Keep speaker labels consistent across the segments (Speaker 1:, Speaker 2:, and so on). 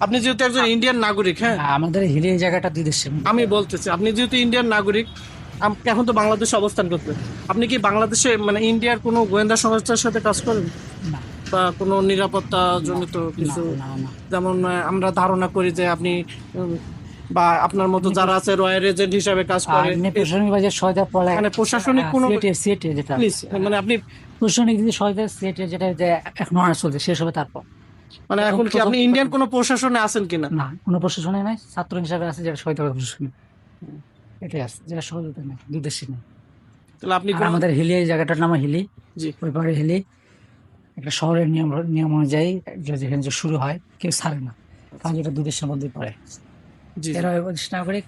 Speaker 1: আপনি যেহেতু একজন ইন্ডিয়ান নাগরিক, হ্যাঁ,
Speaker 2: আমাদের হিলি এই জায়গাটা দুই দেশের মধ্যে
Speaker 1: আমি
Speaker 2: পড়ে।
Speaker 1: বলতেছি আপনি যেহেতু ইন্ডিয়ান নাগরিক, এখন তো বাংলাদেশে অবস্থান করতে, আপনি কি বাংলাদেশে মানে ইন্ডিয়ার কোনো গোয়েন্দা সংস্থার সাথে কাজ করেন
Speaker 2: না,
Speaker 1: বা কোনো নিরাপত্তা
Speaker 2: না,
Speaker 1: জনিত
Speaker 2: না,
Speaker 1: কিছু?
Speaker 2: না, না।
Speaker 1: যেমন আমরা ধারণা করি যে আপনি উম, বা আপনার মতো
Speaker 2: এমনি
Speaker 1: যারা আছে রয়্যাল এজেন্ট হিসাবে কাজ করে,
Speaker 2: এমনি প্রশাসনিক বাজে সহায়তা পড়ে।
Speaker 1: মানে প্রশাসনিক কোনো,
Speaker 2: সিএটি সিএটি যেটা
Speaker 1: প্লিজ, মানে আপনি,
Speaker 2: প্রশাসনিক যদি সহায়তা সিএটি যেটা যে এখন অনার্স চলছে শেষ হবে তারপর।
Speaker 1: মানে
Speaker 2: প্রথম
Speaker 1: এখন কি
Speaker 2: প্রথম
Speaker 1: আপনি ইন্ডিয়ান কোনো প্রশাসনে আছেন কিনা?
Speaker 2: না, কোনো প্রশাসনে নাই, ছাত্র হিসাবে আছে যেটা সহায়তা করে প্রশাসনিক, এটাই আছে যেটা সহযোগিতা নেই, দুই দেশই নেই।
Speaker 1: তাহলে আপনি
Speaker 2: আর
Speaker 1: কোন,
Speaker 2: আমাদের হিলি এই জায়গাটার নাম হিলি।
Speaker 1: জি
Speaker 2: ওই পারে হিলি একটা শহরের নিয়ম নিয়ম অনুযায়ী যেখানে যে শুরু হয় কেউ ছাড়ে না, কারণ এটা দুই দেশের মধ্যেই পড়ে।
Speaker 1: জি জি,
Speaker 2: এরা ওদেশ নাগরিক,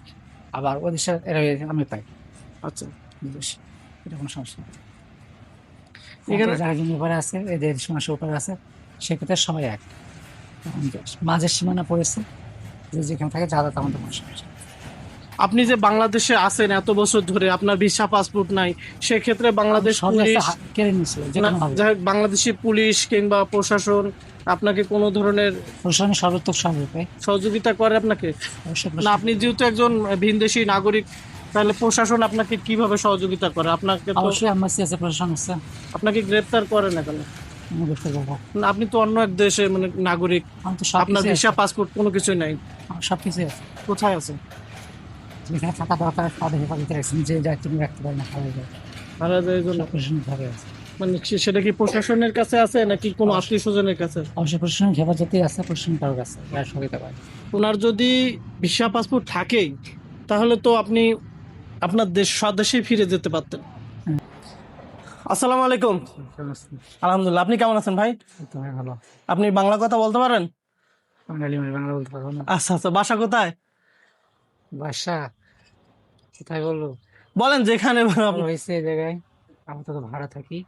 Speaker 2: আবার ওদেশের এরা আমি পাই
Speaker 1: আচ্ছা।
Speaker 2: দুই দেশে, এটা কোনো সমস্যা নেই।
Speaker 1: এখানে
Speaker 2: যারা জমি উপরে আছে, এদের সীমানার উপরে আছে, সেক্ষেত্রে সবাই এক। এখন মাঝের সীমানা পড়েছে, যে যেখানে থাকে যাতায়াত আমাদের কোনো সমস্যা নেই।
Speaker 1: আপনি যে বাংলাদেশে আছেন এত বছর ধরে, আপনার ভিসা পাসপোর্ট নাই, সেক্ষেত্রে বাংলাদেশ
Speaker 2: সব রাস্তা
Speaker 1: পুলিশ,
Speaker 2: কেড়ে নিয়েছিল যে
Speaker 1: না
Speaker 2: কোনো ভাবে।
Speaker 1: যাই হোক, বাংলাদেশি পুলিশ কিংবা প্রশাসন আপনাকে কোনো ধরনের
Speaker 2: প্রশাসনের সর্বোত্তম সহযোগিতা
Speaker 1: সহযোগিতা করে আপনাকে?
Speaker 2: অবশ্যই
Speaker 1: না আপনি যেহেতু একজন ভিনদেশী নাগরিক, তাহলে প্রশাসন আপনাকে কিভাবে সহযোগিতা করে? আপনাকে তো,
Speaker 2: অবশ্যই এম্বাসি আছে, প্রশাসন আছে,
Speaker 1: আপনাকে গ্রেপ্তার করে না কেন?
Speaker 2: আমি দেখতে যাবো।
Speaker 1: না, আপনি তো অন্য এক দেশে মানে নাগরিক,
Speaker 2: আমার তো
Speaker 1: আপনার
Speaker 2: সবকিছুই
Speaker 1: ভিসা
Speaker 2: আছে,
Speaker 1: পাসপোর্ট কোনো কিছুই নাই।
Speaker 2: আমার সবকিছুই আছে।
Speaker 1: কোথায় আছে?
Speaker 2: যেখানে থাকা দরকার তাদের হেফাজতে রাখছেন, যে দায়িত্ব নিয়ে রাখতে পারে না হারাই যায়,
Speaker 1: মারা যায় এই জন্য?
Speaker 2: সব প্রশাসনিক ভাবে আছে।
Speaker 1: মানে সেটা কি প্রশাসনের কাছে আছে নাকি কোনো
Speaker 2: অবশ্যই
Speaker 1: আত্মীয় স্বজনের কাছে?
Speaker 2: অবশ্যই প্রশাসনিক হেফাজতেই আছে, প্রশাসনিক কারোর কাছে যারা সহযোগিতা করে।
Speaker 1: ওনার যদি ভিসা পাসপোর্ট থাকেই, তাহলে তো আপনি আপনার দেশ স্বদেশে ফিরে যেতে পারতেন।
Speaker 2: হুম,
Speaker 1: আসসালামু আলাইকুম। আলহামদুলিল্লাহ, আপনি কেমন আছেন ভাই?
Speaker 2: তো হয় ভালো।
Speaker 1: আপনি বাংলা কথা বলতে পারেন?
Speaker 2: বাঙালি মানে বাংলা বলতে পারবো না।
Speaker 1: আচ্ছা আচ্ছা, বাসা কোথায়?
Speaker 2: বাসা কোথায় বলবো?
Speaker 1: বলেন যেখানে
Speaker 2: বড় হয়েছে এই জায়গায়, আমরা তো ভাড়া থাকি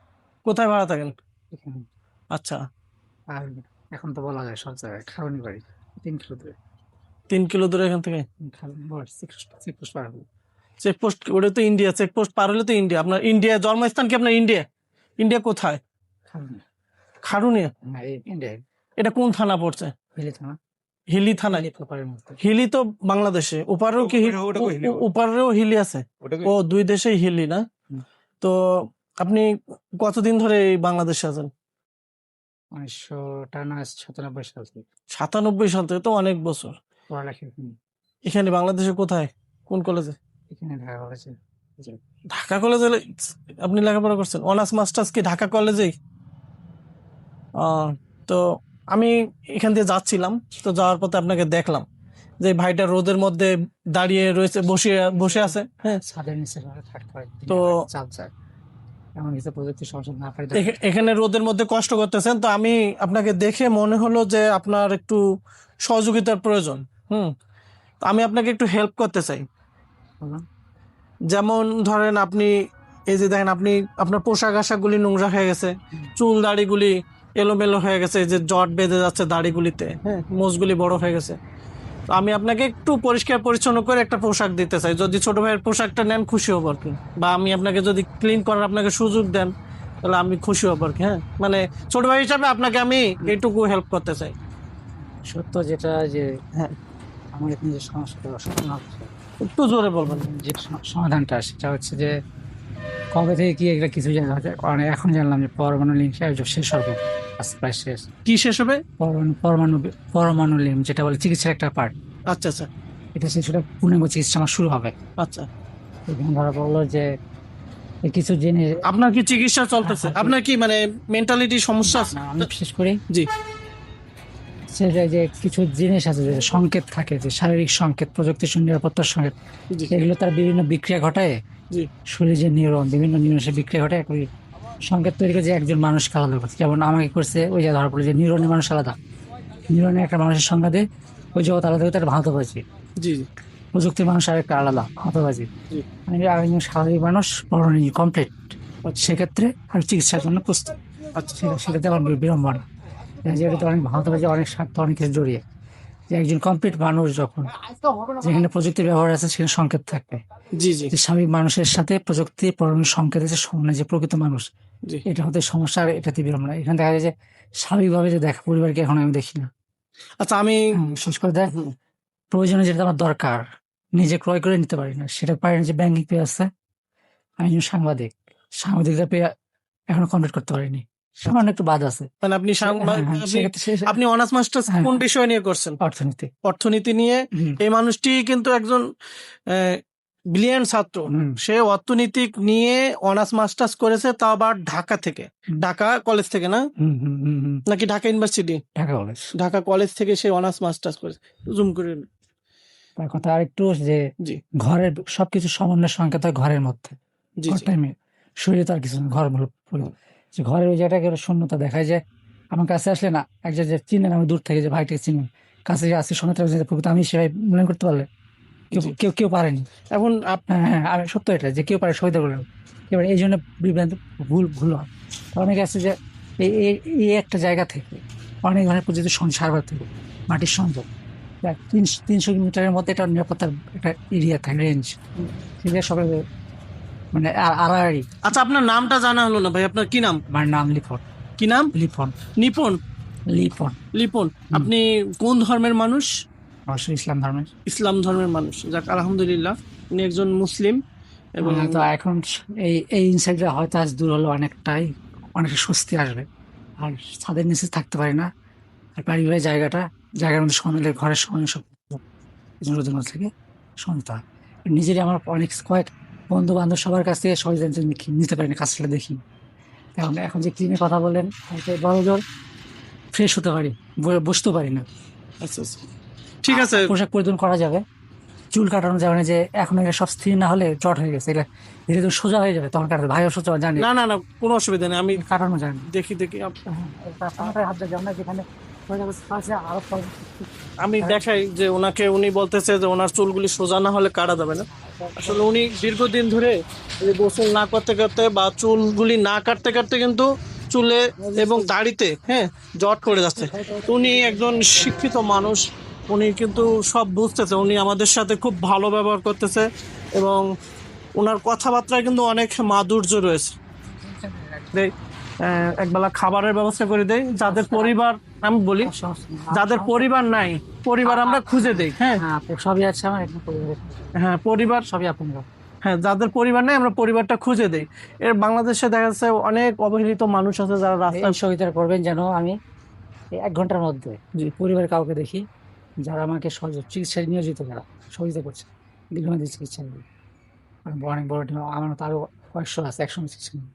Speaker 1: কোথায় ভাড়া থাকেন?
Speaker 2: এখানে।
Speaker 1: আচ্ছা,
Speaker 2: আর এখন তো বলা যায় সব জায়গায় খাওয়ানি বাড়ি 3 কিলো দূরে।
Speaker 1: 3 কিলো দূরে এখান থেকে?
Speaker 2: চেকপোস্ট পার হবো।
Speaker 1: চেকপোস্ট, ওটা তো ইন্ডিয়া, চেকপোস্ট পার হলে তো ইন্ডিয়া। আপনার ইন্ডিয়া জন্মস্থান কি আপনার ইন্ডিয়া? ইন্ডিয়া কোথায়?
Speaker 2: খাওয়ানি,
Speaker 1: খারুনিয়া?
Speaker 2: হ্যাঁ এই ইন্ডিয়ায়।
Speaker 1: এটা কোন থানা পড়ছে?
Speaker 2: হিলি থানা,
Speaker 1: হিলি থানায়?
Speaker 2: হিলি প্রপারের মধ্যে।
Speaker 1: হিলি তো বাংলাদেশে, ওপারেও কি ওপারেও হিলি আছে? ও, দুই দেশেই হিলি না?
Speaker 2: হুম,
Speaker 1: তো আপনি কতদিন ধরে এই বাংলাদেশে আছেন?
Speaker 2: 1997 সাল থেকে
Speaker 1: 97 সাল থেকে, তো অনেক বছর।
Speaker 2: পড়ালেখা এখানে।
Speaker 1: এখানে বাংলাদেশে কোথায়, কোন কলেজে?
Speaker 2: এখানে ঢাকা কলেজে।
Speaker 1: ঢাকা কলেজে আপনি লেখাপড়া করছেন? অনার্স মাস্টার্স কি ঢাকা কলেজেই? তো আমি এখান দিয়ে যাচ্ছিলাম, তো যাওয়ার পথে আপনাকে দেখলাম যে ভাইটা রোদের মধ্যে দাঁড়িয়ে রয়েছে, বসে বসে আছে, হ্যাঁ।
Speaker 2: ছাদের নিচে ঘরে থাকতে হয়,
Speaker 1: তো
Speaker 2: চাল চায়, এমন কিছু প্রযুক্তি সমস্যা না পারে।
Speaker 1: এখানে রোদের মধ্যে কষ্ট করতেছেন, তো আমি আপনাকে দেখে মনে হলো যে আপনার একটু সহযোগিতার প্রয়োজন। হুম, তো আমি আপনাকে একটু হেল্প করতে চাই। যেমন ধরেন আপনি, এই যে দেখেন, আপনি আপনার পোশাক আশাকগুলি নোংরা হয়ে গেছে, চুল দাড়িগুলি এলোমেলো হয়ে গেছে, এই যে জট বেঁধে যাচ্ছে দাড়িগুলিতে, হ্যাঁ, মোজগুলি বড় হয়ে গেছে। তো আমি আপনাকে একটু পরিষ্কার পরিচ্ছন্ন করে একটা পোশাক দিতে চাই। যদি ছোট ভাইয়ের পোশাকটা নেন খুশি হবো আর কি, বা আমি আপনাকে যদি ক্লিন করার আপনাকে সুযোগ দেন, তাহলে আমি খুশি হবো আর কি। হ্যাঁ, মানে ছোট ভাই হিসাবে আপনাকে আমি এইটুকু হেল্প করতে চাই।
Speaker 2: সত্য যেটা যে
Speaker 1: হ্যাঁ,
Speaker 2: আমার এখানে যে সমস্যাটা সমাধান হচ্ছে,
Speaker 1: একটু জোরে বলবেন।
Speaker 2: যে সমাধানটা সেটা হচ্ছে যে কবে থেকে কি এগুলো কিছু জানা যায়, অনেক এখন জানলাম যে পরমাণু লিঙ্ক শেষ হবে, আজ প্রায় শেষ।
Speaker 1: কি শেষ হবে?
Speaker 2: পরমাণু পরমাণু পরমাণু লিঙ্ক যেটা বলে চিকিৎসার একটা পার্ট,
Speaker 1: আচ্ছা আচ্ছা
Speaker 2: এটা শেষ হলে পূর্ণাঙ্গ চিকিৎসা আমার শুরু হবে।
Speaker 1: আচ্ছা।
Speaker 2: এখানে ধরা পড়লো যে এই কিছু জিনিস।
Speaker 1: আপনার কি চিকিৎসা
Speaker 2: হ্যাঁ,
Speaker 1: চলতেছে?
Speaker 2: হ্যাঁ,
Speaker 1: আপনার কি মানে মেন্টালিটি সমস্যা
Speaker 2: না
Speaker 1: আছে?
Speaker 2: না, আমি বিশেষ করে
Speaker 1: জি
Speaker 2: সেটা যে কিছু জিনিস আছে যে সংকেত থাকে, যে শারীরিক সংকেত, প্রযুক্তির সঙ্গে নিরাপত্তার সংকেত,
Speaker 1: জি
Speaker 2: এগুলো তার বিভিন্ন বিক্রিয়া ঘটায়,
Speaker 1: জি
Speaker 2: শরীরে যে নিউরন, বিভিন্ন নিউরনের বিক্রিয়া ঘটায় একটা সংকেত তৈরি করে যে একজন মানুষকে আলাদা করছে। যেমন আমাকে করছে ওই যে ধরা পড়লো যে নিউরনের মানুষ আলাদা, নিউরনের একটা মানুষের সংজ্ঞা দেয়, ওই জগৎ আলাদা হতে একটা ভাঁতবাজি,
Speaker 1: জি জি
Speaker 2: প্রযুক্তির মানুষ আর একটা আলাদা ভাঁতবাজি।
Speaker 1: জি।
Speaker 2: মানে আরেকজন স্বাভাবিক মানুষ পরমাণু কমপ্লিট,
Speaker 1: আচ্ছা
Speaker 2: সেক্ষেত্রে আর চিকিৎসার জন্য প্রস্তুত।
Speaker 1: আচ্ছা
Speaker 2: সেটাতে আমার বিড়ম্বনা, যেটাতে অনেক ভাঁতবাজি, অনেক স্বার্থ, অনেক কিছু জড়িয়ে। যে একজন কমপ্লিট মানুষ যখন, যেখানে প্রযুক্তির ব্যবহার আছে সেখানে সংকেত থাকবে।
Speaker 1: জি জি
Speaker 2: যে স্বাভাবিক মানুষের সাথে প্রযুক্তি পরমাণু সংকেত আছে, মানে যে প্রকৃত মানুষ,
Speaker 1: জি।
Speaker 2: এটা হতে সমস্যা। আর এটাতে বিড়ম্বনা, এখানে দেখা যায় যে স্বাভাবিকভাবে যে দেখা পরিবারকে এখন আমি দেখি না,
Speaker 1: আচ্ছা আমি
Speaker 2: শেষ করে দেয় প্রয়োজনে যেটা আমার দরকার নিজে ক্রয় করে নিতে পারি না, সেটা পারি না। যে ব্যাংকিং পে আছে, আমি একজন সাংবাদিকতা পেয়ে এখনো কমপ্লিট করতে পারিনি, সামান্য একটু বাদ আছে।
Speaker 1: মানে আপনি
Speaker 2: সেক্ষেত্রে
Speaker 1: আপনি অনার্স মাস্টার্স
Speaker 2: হ্যাঁ।
Speaker 1: কোন বিষয় নিয়ে করছেন?
Speaker 2: অর্থনীতি।
Speaker 1: অর্থনীতি নিয়ে। এই মানুষটি কিন্তু একজন ব্রিলিয়ান্ট ছাত্র। সে অর্থনীতি নিয়ে অনার্স মাস্টার্স করেছে, তা আবার ঢাকা থেকে, ঢাকা কলেজ থেকে না, নাকি ঢাকা ইউনিভার্সিটি? ঢাকা কলেজ থেকে সে অনার্স মাস্টার্স করেছে। জুম করে
Speaker 2: তার কথা আরেকটু যে
Speaker 1: জি
Speaker 2: ঘরের সবকিছু সমন্বয় সংকেত হয় ঘরের মধ্যে।
Speaker 1: জি জি।
Speaker 2: টাইমে শরীরে তো আর কিছু না, ঘর যে ঘরের ওই জায়গাটাকে শূন্যতা দেখায়। যে আমার কাছে আসলে না এক যে চিনেন, আমি দূর থেকে যে ভাইটাকে চিনেন, কাছে যে আসছে শোনাতে প্রকৃত আমি সেটাই মূল্যায়ন করতে পারলে কেউ পারেনি।
Speaker 1: এখন
Speaker 2: হ্যাঁ আমি সত্য এটা যে কেউ পারে সহিত করলেন, এবার এই জন্য বিভ্রান্ত ভুল হয়। অনেকে আছে যে এই একটা জায়গা থেকে অনেক ধরনের প্রযুক্তি সারবার থেকে মাটির সংযোগ 300 কিলোমিটারের মধ্যে এটা নিরাপত্তার একটা এরিয়া থাকে, রেঞ্জ, সেটা সবাই মানে আড়াআড়ি।
Speaker 1: আচ্ছা আপনার নামটা জানা হলো না ভাই, আপনার কি নাম?
Speaker 2: আমার নাম লিপন।
Speaker 1: কি নাম?
Speaker 2: লিপন।
Speaker 1: নিপন।
Speaker 2: লিপন।
Speaker 1: লিপন। আপনি কোন ধর্মের মানুষ?
Speaker 2: অবশ্যই ইসলাম ধর্মের।
Speaker 1: ইসলাম ধর্মের মানুষ, যাক আলহামদুলিল্লাহ, উনি একজন মুসলিম। এবং
Speaker 2: তো এখন এই ইনসাইডটা হয়তো আজ দূর হলো অনেকটাই, অনেকটা স্বস্তি আসবে। আর ছাদের নিচে থাকতে পারি না, আর পারিবারিক জায়গার মধ্যে সময় মিলে ঘরের সময় সব রোদের মধ্যে থেকে সময় হয়। নিজেরই আমার কয়েক বন্ধু বান্ধব সবার কাছ থেকে সহজে নিতে পারি না, কাজটা দেখি। এখন যে ক্লিনের কথা বলেন, বড় জোর ফ্রেশ হতে পারি, বসতে পারি না।
Speaker 1: আচ্ছা আচ্ছা ঠিক আছে।
Speaker 2: পোশাক পরিধান করা যাবে, চুল কাটানো যাবে না, যে এখন এটা সব স্থির না হলে জট হয়ে গেছে, এটা ধীরে ধীরে সোজা হয়ে যাবে, তখন কাটাতে ভাইও সোজা জানি।
Speaker 1: না না না কোনো অসুবিধা নেই, আমি
Speaker 2: কাটানো যায় না।
Speaker 1: দেখি দেখি
Speaker 2: হাত যাবে না, যেখানে
Speaker 1: আমি দেখাই যে ওনাকে, উনি বলতেছে যে ওনার চুলগুলি সোজা না হলে কাটা যাবে না। আসলে উনি দীর্ঘদিন ধরে এই গোসল না করতে করতে বা চুলগুলি না কাটতে কাটতে কিন্তু চুলে এবং দাড়িতে জট করে যাচ্ছে। উনি একজন শিক্ষিত মানুষ, উনি কিন্তু সব বুঝতেছে, উনি আমাদের সাথে খুব ভালো ব্যবহার করতেছে এবং ওনার কথাবার্তায় কিন্তু অনেক মাধুর্য রয়েছে। একবেলা খাবারের ব্যবস্থা করে দেই, যাদের পরিবার, আমি বলি যাদের পরিবার নাই, পরিবার আমরা খুঁজে দেই।
Speaker 2: সবই আছে আমার
Speaker 1: পরিবার
Speaker 2: সবই আপন।
Speaker 1: যাদের পরিবার নেই আমরা পরিবারটা খুঁজে দেই। এর বাংলাদেশে দেখা যাচ্ছে অনেক অবহেলিত মানুষ আছে যারা রাস্তায়।
Speaker 2: সহযোগিতা করবেন যেন আমি 1 ঘন্টার মধ্যে পরিবারের কাউকে দেখি যারা আমাকে চিকিৎসায় নিয়োজিত, যারা সহযোগিতা করছে দীর্ঘমেয়াদী চিকিৎসা নিয়ে। অনেক বড় টিম, আমার তো আরো কয়েকশো আছে একসঙ্গে চিকিৎসা নিয়ে।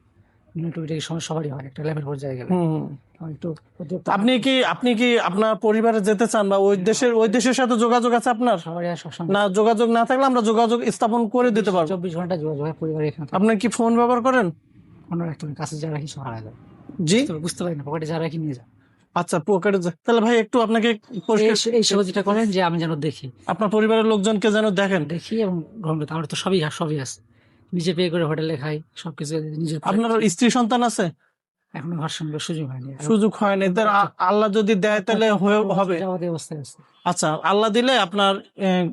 Speaker 2: সমস্যা সবারই হয় একটা লেভেল পর্যায়ে গেলে। একটু
Speaker 1: আপনি কি আপনার পরিবারে যেতে চান বা ওই দেশের সাথে যোগাযোগ আছে আপনার? না, যোগাযোগ না থাকলে আমরা যোগাযোগ স্থাপন করে দিতে পারবো।
Speaker 2: 24 ঘন্টা যোগাযোগ হয় পরিবারে।
Speaker 1: আপনি কি ফোন ব্যবহার করেন?
Speaker 2: ফোন রাখতে কাছে যা রাখি সব হারা যায়।
Speaker 1: জি
Speaker 2: বুঝতে পারি না, পকেটে যা রাখি নিয়ে যায়।
Speaker 1: আচ্ছা পকেটে যায়, তাহলে ভাই একটু আপনাকে
Speaker 2: এই সহযোগিতা করেন যে আমি যেন দেখি,
Speaker 1: আপনার পরিবারের লোকজনকে যেন দেখেন,
Speaker 2: দেখি এবং গ্রহণ করতে। আমার তো সবই আছে, নিজে পে করে হোটেলে খাই, সবকিছু নিজের।
Speaker 1: আপনার স্ত্রী সন্তান আছে?
Speaker 2: এখনো ঘর সামলানোর
Speaker 1: সুযোগ হয়নি। আল্লাহ যদি দেয় তাহলে হবে। আচ্ছা আল্লাহ দিলে আপনার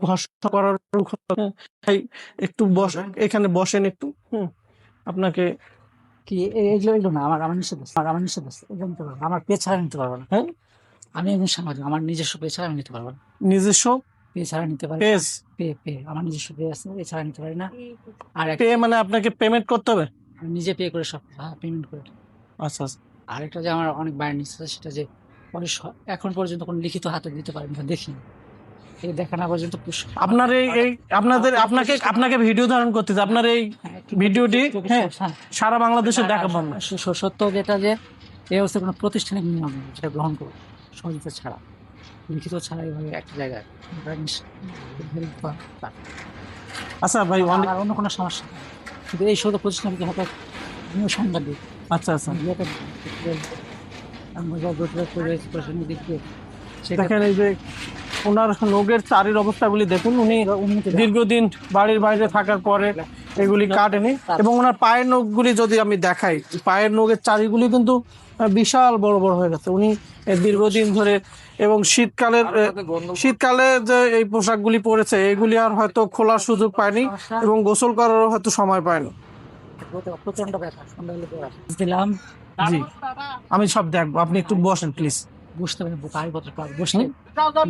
Speaker 1: ঘর করার একটু এখানে বসেন একটু। আপনাকে
Speaker 2: কি এগুলো না, আমার নিষেধ আছে, আমার পে ছাড়া নিতে পারবো না। আমি একজন সাংবাদিক, আমার নিজস্ব পে ছাড়া আমি নিতে পারবো না।
Speaker 1: নিজস্ব
Speaker 2: পে ছাড়া নিতে পারি? পে আমার নিজস্ব পে আছে, এছাড়া নিতে পারি না। আর
Speaker 1: পে মানে আপনাকে পেমেন্ট করতে হবে?
Speaker 2: নিজে পে করে সব পেমেন্ট করে।
Speaker 1: আচ্ছা
Speaker 2: আরেকটা যে আমার অনেক বাইরে নিচ্ছে, সেটা যে এখন পর্যন্ত কোনো লিখিত হাতে দিতে পারেন না, দেখিনি। এই দেখা না পর্যন্ত
Speaker 1: আপনার আপনাকে ভিডিও ধারণ করতে, আপনার এই ভিডিওটি সারা বাংলাদেশে দেখাবো।
Speaker 2: সত্য যেটা যে এই অবস্থায় কোনো প্রতিষ্ঠানিক নিয়ম নেই যেটা গ্রহণ করবো সহযোগিতা ছাড়া, লিখিত ছাড়া এইভাবে একটা জায়গায়।
Speaker 1: আচ্ছা ভাই,
Speaker 2: অন্য কোনো সমস্যা নেই, কিন্তু এই সব প্রতিষ্ঠানকে হয়তো সাংবাদিক।
Speaker 1: আচ্ছা দেখেন এই যে ওনার নখের চারির অবস্থাগুলি দেখুন। উনি দীর্ঘদিন বাড়ির বাইরে থাকার পরে এগুলি কাটেনি। এবং ওনার পায়ের নখগুলি যদি আমি দেখাই, পায়ের নখের চারিগুলি কিন্তু বিশাল বড় বড় হয়ে গেছে। উনি দীর্ঘদিন ধরে, এবং শীতকালে যে এই পোশাকগুলি পরেছে এগুলি আর হয়তো খোলার সুযোগ পায়নি এবং গোসল করারও হয়তো সময় পায়নি।
Speaker 2: প্রচন্ড ব্যথা দিলাম।
Speaker 1: জি আমি সব দেখবো, আপনি একটু বসেন প্লিজ।
Speaker 2: বুঝতে পারি গাড়িপত্র বসলে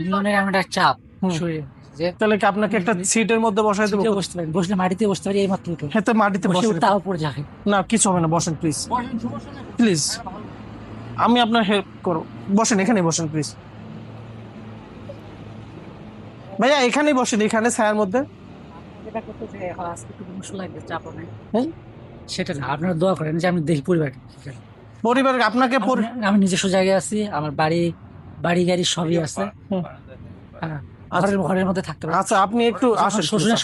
Speaker 2: মিলনের এমন একটা চাপ
Speaker 1: হুম।
Speaker 2: শরীরে যে
Speaker 1: তাহলে কি আপনাকে একটা সিটের মধ্যে বসাই দেবো?
Speaker 2: সিটে বসতে পারি, বসলে মাটিতে বসতে পারি এই মাত্র উঠে
Speaker 1: হ্যাঁ, তো মাটিতে
Speaker 2: বসে
Speaker 1: বসে
Speaker 2: উঠতে আবার পড়ে যাবে।
Speaker 1: না, কিছু হবে না, বসেন প্লিজ, প্লিজ, আমি আপনার হেল্প করো, বসেন, এখানে বসেন প্লিজ ভাইয়া, এখানেই বসেন, এখানে ছায়ার মধ্যে।
Speaker 2: এটা করতে যে আজকে একটু মুশকিল লাগবে, চাপ নেই
Speaker 1: হ্যাঁ?
Speaker 2: সেটা না, আপনারা দোয়া করেন যে আমি দেখি পরিবারকে।
Speaker 1: পরিবার আপনাকে
Speaker 2: আমি নিজস্ব জায়গায় আছি, আমার বাড়ি বাড়ি গাড়ি সবই আছে।
Speaker 1: হুম।
Speaker 2: হ্যাঁ, ঘরের মধ্যে থাকতে পারি।
Speaker 1: আচ্ছা, আপনি একটু আসেন
Speaker 2: শ্বশুরের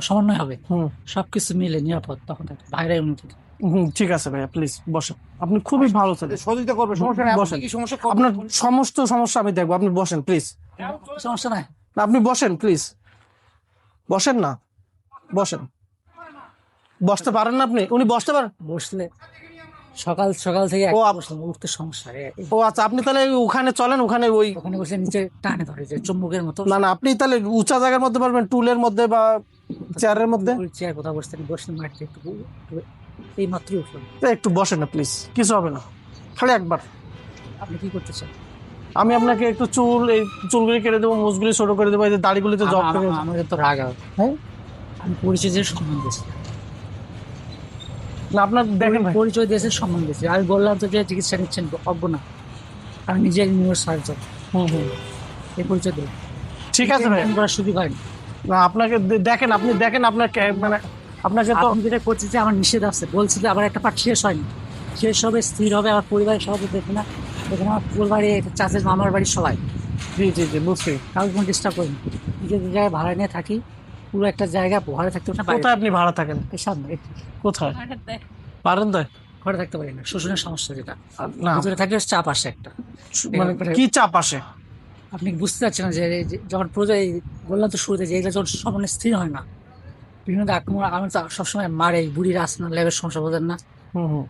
Speaker 2: সমন্বয় হবে,
Speaker 1: হুম
Speaker 2: সবকিছু মিলে নিরাপদ, তখন থাকবে বাইরে উন্নতি।
Speaker 1: হুম, ঠিক আছে ভাইয়া, প্লিজ বসেন, আপনি খুবই ভালো ছেলে,
Speaker 3: সহযোগিতা করবে, সমস্যা নেই।
Speaker 1: বসেন।
Speaker 3: আপনি কি সমস্যা
Speaker 1: আপনার সমস্ত সমস্যা আমি দেখবো, আপনি বসেন প্লিজ,
Speaker 2: সমস্যা নাই।
Speaker 1: আপনি বসেন প্লিজ, বসেন না, বসেন, বসতে পারেন না আপনি? উনি বসতে পারেন?
Speaker 2: বসলে সকাল সকাল থেকে
Speaker 1: ও,
Speaker 2: উঠতে সমস্যা
Speaker 1: ও আচ্ছা, আপনি তাহলে ওখানে চলেন, ওখানে ওই,
Speaker 2: ওখানে বসে নিচে টানে ধরে যে চুম্বকের মতো।
Speaker 1: না না, আপনি তাহলে উঁচা জায়গার মধ্যে পারবেন, টুলের মধ্যে বা চেয়ারের মধ্যে।
Speaker 2: চেয়ার কোথাও বসতে মাটিতে এই মাত্রই উঠলাম।
Speaker 1: তো একটু বসেন না প্লিজ, কিছু হবে না, খালি একবার।
Speaker 2: আপনি কি করতেছেন?
Speaker 1: আমি আপনাকে একটু এই চুলগুলি কেটে দেবো, মুখগুলি ছোট করে দেবো, এই যে দাড়িগুলিতে জব করে।
Speaker 2: আমাদের তো রাগ হবে।
Speaker 1: হ্যাঁ,
Speaker 2: আমি পরিচয় দিয়ে সম্মান দিয়েছি,
Speaker 1: না আপনার দেখেন ভাই,
Speaker 2: পরিচয় দিয়েছে সম্মান দিয়েছি। আমি বললাম তো যে চিকিৎসা নিচ্ছেন অজ্ঞ না, আমি নিজে নিউজ সার্জন,
Speaker 1: হুম হুম,
Speaker 2: এই পরিচয় দিই।
Speaker 1: ঠিক আছে ভাই,
Speaker 2: করার সুযোগ হয়নি।
Speaker 1: না আপনাকে দেখেন, আপনি দেখেন আপনার মানে আপনাকে তো
Speaker 2: আপনি যেটা করছে যে আমার নিষেধ আছে, বলছি যে আবার একটা পার্ট শেষ হয়নি, শেষ হবে, স্থির হবে, আমার পরিবারের সবাই দেখে না, দেখে আমার পরিবারে চাচের মামার বাড়ির সবাই,
Speaker 1: জি জি জি, বুঝছি।
Speaker 2: কাউকে কোনো ডিস্টার্ব করিনি। নিজের জায়গায় ভাড়া নিয়ে থাকি, পুরো একটা জায়গা ভাড়া থাকতে পারি না।
Speaker 1: কোথায় আপনি ভাড়া থাকেন?
Speaker 2: এই সামনে
Speaker 1: কোথায়? পারেন তাই?
Speaker 2: ঘরে থাকতে পারি না, শ্বশুরের সমস্যা যেটা,
Speaker 1: না,
Speaker 2: ভিতরে থাকলে চাপ আসে একটা।
Speaker 1: মানে কি চাপ আসে?
Speaker 2: আপনি বুঝতে পারছেন না যে যখন প্রজা বললাম তো শুরুতে যে এগুলো যখন সামনে স্থির হয় না, বিভিন্ন আক্রমণ, আমি তো সবসময় মারে বুড়ির আসনা লেবের সমস্যা বোঝেন না।
Speaker 1: হুম হুম,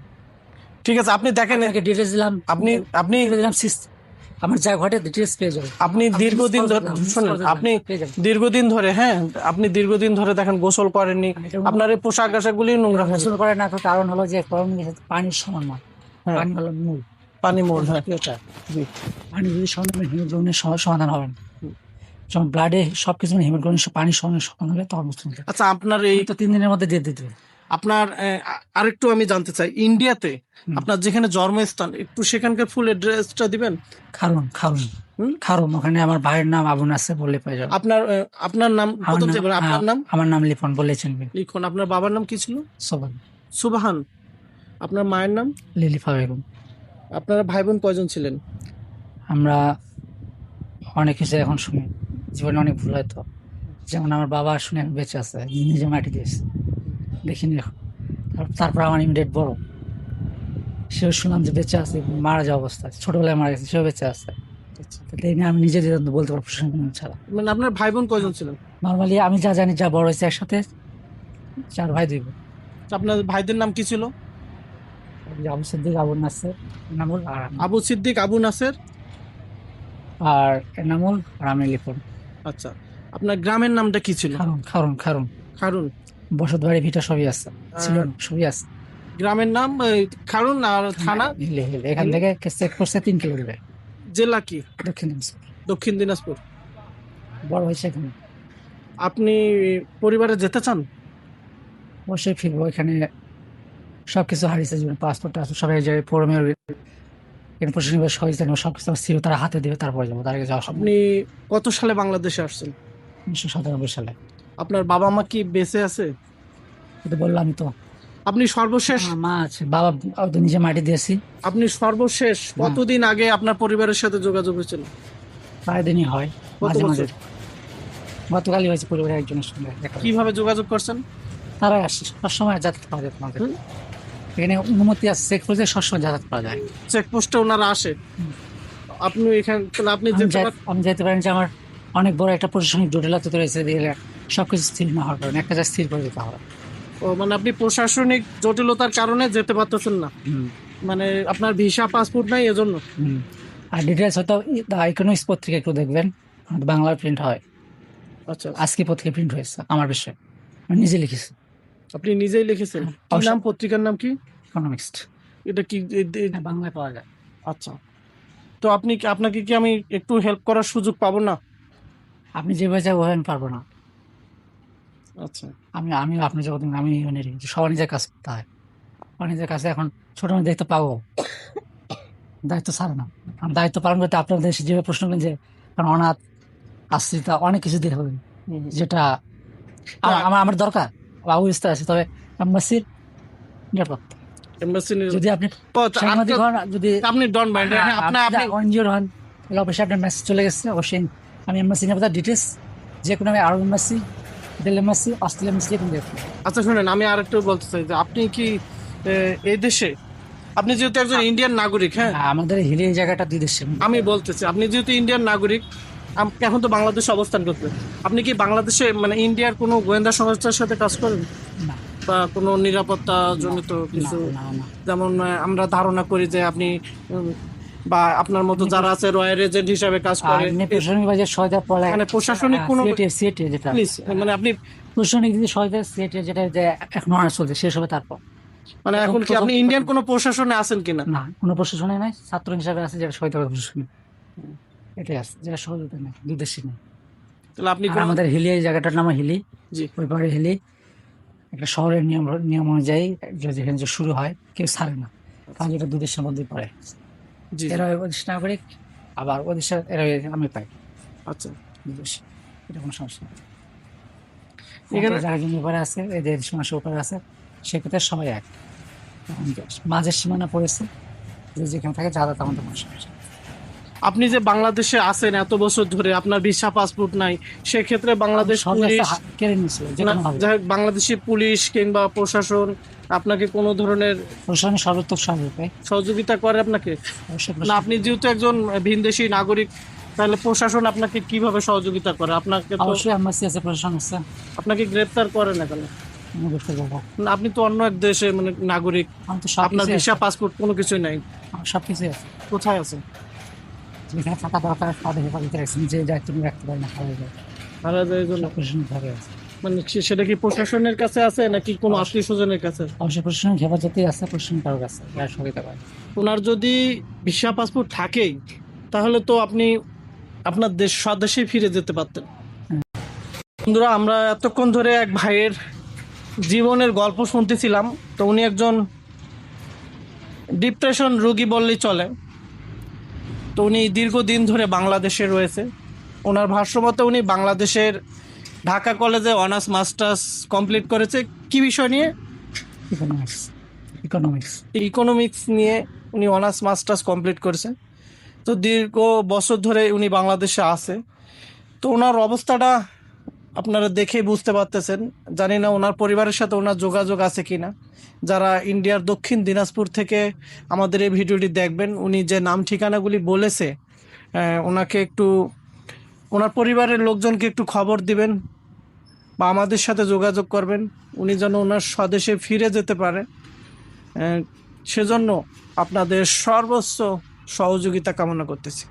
Speaker 1: ঠিক আছে, আপনি দেখেন,
Speaker 2: আপনাকে ডিটেলস দিলাম,
Speaker 1: আপনি আপনি
Speaker 2: details দিলাম, আমার যা ঘটে ডিটেলস পেয়ে যাবে।
Speaker 1: আপনি দীর্ঘদিন ধরে শুনুন, আপনি দীর্ঘদিন ধরে, হ্যাঁ, আপনি দীর্ঘদিন ধরে দেখেন গোসল করেননি, আপনার এই পোশাক আশাকগুলি নোংরা হয়ে
Speaker 2: গোসল করে না, তো কারণ হলো যে পানির সমান নয়,
Speaker 1: হ্যাঁ।
Speaker 2: পানি হলো মূল,
Speaker 1: পানি মোড়, হ্যাঁ
Speaker 2: এটা
Speaker 1: জি।
Speaker 2: পানি যদি হিমোগ্লোবিনের সমাধান হবে না, যখন ব্লাডে সবকিছু হিমোগ্লোবিন পানির সমান হবে তখন বুঝতে হবে।
Speaker 1: আচ্ছা, আপনার এই
Speaker 2: তো 3 দিনের মধ্যে দিয়ে দিতে হবে।
Speaker 1: আপনার আরেকটু আমি জানতে চাই, ইন্ডিয়াতে আপনার যেখানে জন্মস্থান, একটু সেখানকার ফুল অ্যাড্রেসটা দিবেন।
Speaker 2: খারুন ওখানে আমার ভাইয়ের নাম আবু নাসের, বললে পেয়ে যাবে।
Speaker 1: আপনার নাম প্রথম যে বলেন, আপনার নাম?
Speaker 2: আমার নাম লিপন, বলে চিনবেন।
Speaker 1: লিখন। আপনার বাবার নাম কি ছিল?
Speaker 2: সোবান।
Speaker 1: সুবহান। আপনার মায়ের নাম?
Speaker 2: লিলিফা বেগম।
Speaker 1: আপনারা ভাই বোন কয়জন ছিলেন?
Speaker 2: আমরা অনেক কিছু এখন শুনি, জীবনে অনেক ভুল হয়তো, যেমন আমার বাবা শুনে এখন বেঁচে আছে, নিজে মাটি দিয়েছে, দেখিনি এখন। তারপর আমার ইমিডিয়েট বড়, সেও শুনলাম যে বেঁচে আছে, মারা যাওয়া অবস্থা, ছোটবেলায় মারা গেছে, সেও বেঁচে আছে। তাই নিয়ে আমি নিজে বলতে পারবো ছাড়া।
Speaker 1: মানে আপনার ভাই বোন কয়জন ছিলেন?
Speaker 2: নর্মালি আমি যা জানি, যা বড় হয়েছে একসাথে 4 ভাই 2 বোন।
Speaker 1: আপনার ভাইদের নাম কি ছিল?
Speaker 2: আবু সিদ্দিক, আবু নাসের এনামুল,
Speaker 1: আবু সিদ্দিক, আবু নাসের
Speaker 2: আর এনামুল, আর আমি লিপন।
Speaker 1: আচ্ছা, আপনার গ্রামের নামটা কি ছিল?
Speaker 2: খারুন।
Speaker 1: খারুন।
Speaker 2: বসত বাড়ি ভিটা সবই আছে, ছিল না, সবই আছে।
Speaker 1: গ্রামের নাম খারুন, আর থানা?
Speaker 2: এখান থেকে চেক করছে 3 কিলোমিটার।
Speaker 1: জেলা কি?
Speaker 2: দক্ষিণ দিনাজপুর।
Speaker 1: দক্ষিণ দিনাজপুর।
Speaker 2: বড় হয়েছে এখানে।
Speaker 1: আপনি পরিবারে যেতে চান?
Speaker 2: অবশ্যই ফিরবো, এখানে সবকিছু হারিয়েছে, জীবনে পাসপোর্ট আছে সবাই, যে পৌরমেয়র প্রশাসনিক সহযোগিতা নেব, সবকিছু স্থির তারা হাতে দেবে, তারপরে যাবো, তার আগে যাওয়া সম্ভব।
Speaker 1: আপনি কত সালে বাংলাদেশে আসছেন?
Speaker 2: 1997 সালে।
Speaker 1: আপনার বাবা মা কি বেঁচে আছে?
Speaker 2: এটা বললাম তো।
Speaker 1: আপনি সর্বশেষ,
Speaker 2: মা আছে, বাবা তো নিজে মাটি দিয়েছি।
Speaker 1: আপনি সর্বশেষ কতদিন আগে আপনার পরিবারের সাথে যোগাযোগ হয়েছিল?
Speaker 2: প্রায় দিনই হয়,
Speaker 1: কত
Speaker 2: মাঝে মাঝে।
Speaker 1: বছর?
Speaker 2: গতকালই হয়েছে পরিবারের একজনের সঙ্গে দেখা।
Speaker 1: কিভাবে যোগাযোগ করছেন?
Speaker 2: তারাই আসছে, সবসময় যাতায়াত করা যায় তোমাদের এখানে, অনুমতি আছে, চেক করতে সবসময় যাতায়াত করা যায়।
Speaker 1: চেকপোস্টে ওনারা আসে? আপনি এখানে তাহলে আপনি
Speaker 2: আমি যেতে পারেন যে আমার অনেক বড় একটা প্রশাসনিক জটিলতা তো রয়েছে, দিলে সবকিছু স্থির না হওয়ার কারণে একটা জায়গায় স্থির করে দিতে হবে।
Speaker 1: ও মানে আপনি প্রশাসনিক জটিলতার কারণে যেতে পারতেছেন না, মানে আপনার ভিসা পাসপোর্ট নাই এজন্য?
Speaker 2: আর ডিটেলস হয়তো দ্য ইকোনমিক্স পত্রিকা একটু দেখবেন, বাংলায় প্রিন্ট হয়।
Speaker 1: আচ্ছা,
Speaker 2: আজকে পত্রিকা প্রিন্ট হয়েছে আমার বিষয়ে, আমি নিজে লিখেছি।
Speaker 1: আপনি নিজেই লিখেছেন? কি নাম, পত্রিকার নাম কি?
Speaker 2: ইকোনমিক্স।
Speaker 1: এটা কি
Speaker 2: বাংলায় পাওয়া যায়।
Speaker 1: আচ্ছা, তো আপনাকে কি আমি একটু হেল্প করার সুযোগ পাবো না?
Speaker 2: আপনি যেভাবে যাবো আমি পারবো না।
Speaker 1: আচ্ছা।
Speaker 2: আমি আপনি যখন আমি মানে সবার নিজের কাজ করতে হয়, সবার নিজের কাছে এখন ছোট মেয়ে দেখতে পাবো, দায়িত্ব ছাড়ে না। কারণ দায়িত্ব পালন করতে আপনাদের দেশে যেভাবে প্রশ্ন করেন যে কারণ অনাথ আশ্রিত অনেক কিছু দিতে হবে,
Speaker 1: হুম।
Speaker 2: যেটা
Speaker 1: না,
Speaker 2: আমার দরকার বাবু বিস্তার আছে, তবে এম্বাসির নিরাপত্তা
Speaker 1: এমবাসি
Speaker 2: যদি আপনি
Speaker 1: ও
Speaker 2: সাংবাদিক হন, যদি
Speaker 1: আপনি ডন মাইন্ড, হ্যাঁ আপনি আপনি
Speaker 2: এনজিওর হন, তাহলে অবশ্যই আপনার মেসেজ চলে গেছে, অবশ্যই আমি এম্বাসি নিরাপত্তা ডিটেলস যে কোনো, আমি Arab embassy, Italy embassy, Australia embassy যে কোনো দেখুন।
Speaker 1: আচ্ছা শুনেন, আমি আরেকটু বলতে চাই যে আপনি কি এই দেশে, আপনি যেহেতু একজন ইন্ডিয়ান নাগরিক, হ্যাঁ
Speaker 2: আমাদের হিলি এই জায়গাটা দুই দেশের মধ্যে।
Speaker 1: আমি বলতেছি আপনি যেহেতু ইন্ডিয়ান নাগরিক, এখন তো বাংলাদেশে অবস্থান করতে, আপনি কি বাংলাদেশে মানে ইন্ডিয়ার কোনো গোয়েন্দা সংস্থার সাথে কাজ করেন
Speaker 2: না
Speaker 1: বা কোনো নিরাপত্তা জনিত
Speaker 2: না
Speaker 1: কিছু?
Speaker 2: না না
Speaker 1: যেমন আমরা ধারণা করি যে আপনি বা আপনার মতো যারা আছে রয়্যাল এজেন্ট হিসাবে কাজ
Speaker 2: আর
Speaker 1: করে,
Speaker 2: এমনি প্রশাসনিক বাজে সহায়তা পড়ে,
Speaker 1: মানে প্রশাসনিক কোনো
Speaker 2: সিএটি যেটা
Speaker 1: প্লিজ, মানে আপনি
Speaker 2: প্রশাসনিক যদি সহায়তা সিএটি যেটা যে এখনো আর চলছে শেষ হবে তারপর।
Speaker 1: মানে এখন কি আপনি ইন্ডিয়ান কোনো প্রশাসনে আছেন কিনা?
Speaker 2: না, কোনো প্রশাসনে নাই, ছাত্র হিসাবে আছে যেটা সহায়তা করে প্রশাসনিক, এটাই আছে যেটা সহযোগিতা নেই, দুই দেশে নেই।
Speaker 1: তাহলে আপনি
Speaker 2: আর আমাদের হিলি এই জায়গাটার নাম হিলি,
Speaker 1: জি
Speaker 2: ওই পারে হিলি একটা শহরের নিয়ম অনুযায়ী যেখানে যে শুরু হয় কেউ ছাড়ে না, কারণ এটা দুই দেশের মধ্যে পড়ে।
Speaker 1: জি
Speaker 2: এরা ওদেশ নাগরিক, আবার ওদেশের এরা আমি পাই,
Speaker 1: আচ্ছা।
Speaker 2: দুই দেশে, এটা কোনো সমস্যা নেই।
Speaker 1: এখানে
Speaker 2: যারা জমি উপরে আছে, এদের সীমানার উপরে আছে, সেক্ষেত্রে সবাই এক। এখন মাঝের সীমানা পড়েছে, যে যেখানে থাকে যাতায়াত আমাদের কোনো সমস্যা নেই।
Speaker 1: আপনি যে বাংলাদেশে আছেন এত বছর ধরে, আপনার ভিসা পাসপোর্ট নাই, সেক্ষেত্রে বাংলাদেশ
Speaker 2: সব
Speaker 1: পুলিশ
Speaker 2: রাস্তা কেড়ে নিয়েছিল যে
Speaker 1: না,
Speaker 2: কোনো ভাবে।
Speaker 1: যাই হোক, বাংলাদেশি পুলিশ কিংবা প্রশাসন আপনাকে কোনো ধরনের
Speaker 2: প্রশাসনের সর্বোত্তম সহযোগিতা
Speaker 1: সহযোগিতা করে আপনাকে?
Speaker 2: অবশ্যই
Speaker 1: না, আপনি যেহেতু একজন ভিনদেশী নাগরিক, তাহলে প্রশাসন আপনাকে কিভাবে সহযোগিতা করে? আপনাকে তো
Speaker 2: অবশ্যই এম্বাসি আছে, প্রশাসন আছে,
Speaker 1: আপনাকে গ্রেফতার করে না কেন?
Speaker 2: আমি করতে যাবো।
Speaker 1: না, আপনি তো অন্য এক দেশে মানে নাগরিক,
Speaker 2: আমি তো সব
Speaker 1: আপনার
Speaker 2: কিছুই
Speaker 1: ভিসা
Speaker 2: আছে,
Speaker 1: পাসপোর্ট কোনো কিছুই নাই।
Speaker 2: আমার সব কিছুই আছে,
Speaker 1: কোথায় আছে?
Speaker 2: যেখানে থাকা দরকার তাদের হেফাজতে রাখছি, যে দায়িত্ব নিয়ে রাখতে পারি না হারাই যায়,
Speaker 1: মারা যায় এই জন্য?
Speaker 2: সব প্রশাসনিক ভাবে আছে।
Speaker 1: মানে সেটা কি প্রশাসনের কাছে আছে নাকি কোনো আত্মীয় স্বজনের কাছে?
Speaker 2: অবশ্যই প্রশাসনিক হেফাজতেই আছে, প্রশাসনিক কারোর কাছে যারা সহযোগিতা করে।
Speaker 1: ওনার যদি ভিসা পাসপোর্ট থাকেই, তাহলে তো আপনি আপনার স্বদেশে ফিরে যেতে পারতেন। বন্ধুরা, আমরা এতক্ষণ ধরে এক ভাইয়ের জীবনের গল্প শুনতেছিলাম। তো উনি একজন ডিপ্রেশন রোগী বললেই চলে। তো উনি দীর্ঘদিন ধরে বাংলাদেশে রয়েছে। ওনার ভাষ্যমতে উনি বাংলাদেশের ঢাকা কলেজে অনার্স মাস্টার্স কমপ্লিট করেছে। কি বিষয় নিয়ে?
Speaker 2: Economics, economics.
Speaker 1: ইকোনমিক্স নিয়ে উনি অনার্স মাস্টার্স কমপ্লিট করেছে। তো দীর্ঘ বছর ধরে উনি বাংলাদেশে আছে। তো ওনার অবস্থাটা আপনারা দেখেই বুঝতে পারতেছেন। জানি না ওনার পরিবারের সাথে ওনার যোগাযোগ আছে কিনা। যারা ইন্ডিয়ার দক্ষিণ দিনাজপুর থেকে আমাদের এই ভিডিওটি দেখবেন, উনি যে নাম ঠিকানাগুলি বলেছে, ওনাকে একটু, ওনার পরিবারের লোকজনকে একটু খবর দিবেন বা আমাদের সাথে যোগাযোগ করবেন, উনি যেন ওনার স্বদেশে ফিরে যেতে পারে। সেজন্য আপনাদের সর্বোচ্চ সহযোগিতা কামনা করতেছি।